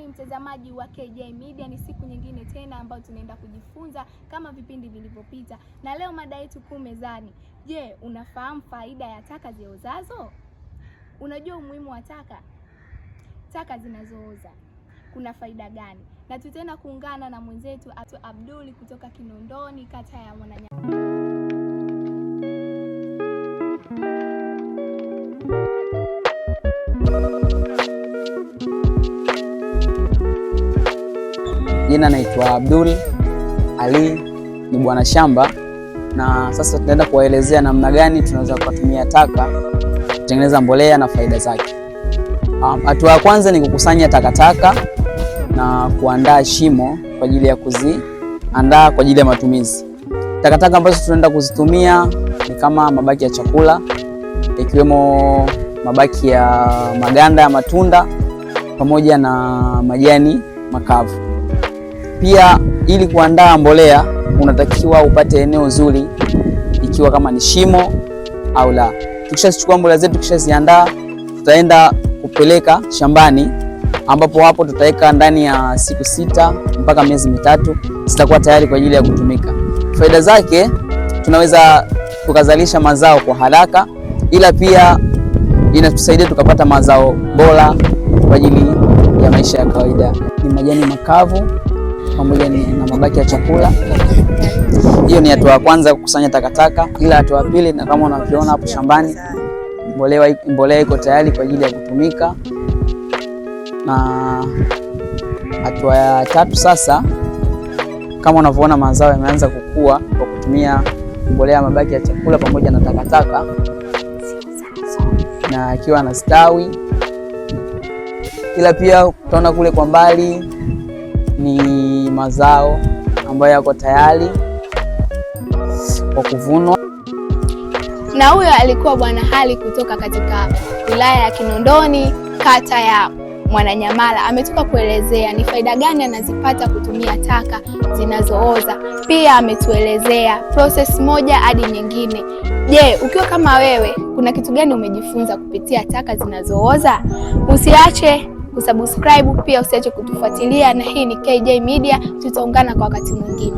mtazamaji wa KJ Media, ni siku nyingine tena ambayo tunaenda kujifunza kama vipindi vilivyopita. Na leo mada yetu kuu mezani. Je, unafahamu faida ya taka ziozazo? Unajua umuhimu wa taka zinazooza? Kuna faida gani? Na tutaenda kuungana na mwenzetu Abduli kutoka Kinondoni, kata ya Mwananyamala. Jina naitwa Abdul Ali, ni bwana shamba, na sasa tutaenda kuwaelezea namna gani tunaweza kutumia taka kutengeneza mbolea na faida zake. Hatua ya kwanza ni kukusanya takataka na kuandaa shimo kwa ajili ya kuziandaa kwa ajili ya matumizi. Takataka ambazo tunaenda kuzitumia ni kama mabaki ya chakula, ikiwemo mabaki ya maganda ya matunda pamoja na majani makavu. Pia ili kuandaa mbolea unatakiwa upate eneo zuri, ikiwa kama ni shimo au la. Tukishachukua mbolea zetu, tukishaziandaa, tutaenda kupeleka shambani, ambapo hapo tutaweka ndani ya siku 6 mpaka miezi 3 zitakuwa tayari kwa ajili ya kutumika. Faida zake, tunaweza tukazalisha mazao kwa haraka, ila pia inatusaidia tukapata mazao bora kwa ajili ya maisha ya kawaida. Ni majani makavu pamoja na mabaki ya chakula. Hiyo ni hatua ya kwanza, kukusanya takataka. Ila hatua ya pili, na kama unavyoona hapo shambani, mbolea iko tayari kwa ajili ya kutumika. Na hatua ya tatu sasa, kama unavyoona mazao yameanza kukua kwa kutumia mbolea ya mabaki ya chakula pamoja na takataka, na akiwa na stawi. Ila pia utaona kule kwa mbali ni mazao ambayo yako tayari kwa kuvunwa. Na huyo alikuwa Bwana Ali kutoka katika wilaya ya Kinondoni, kata ya Mwananyamala. Ametoka kuelezea ni faida gani anazipata kutumia taka zinazooza. Pia ametuelezea process moja hadi nyingine. Je, ukiwa kama wewe, kuna kitu gani umejifunza kupitia taka zinazooza? Usiache kusubscribe, pia usiache kutufuatilia, na hii ni KJ Media. Tutaungana kwa wakati mwingine.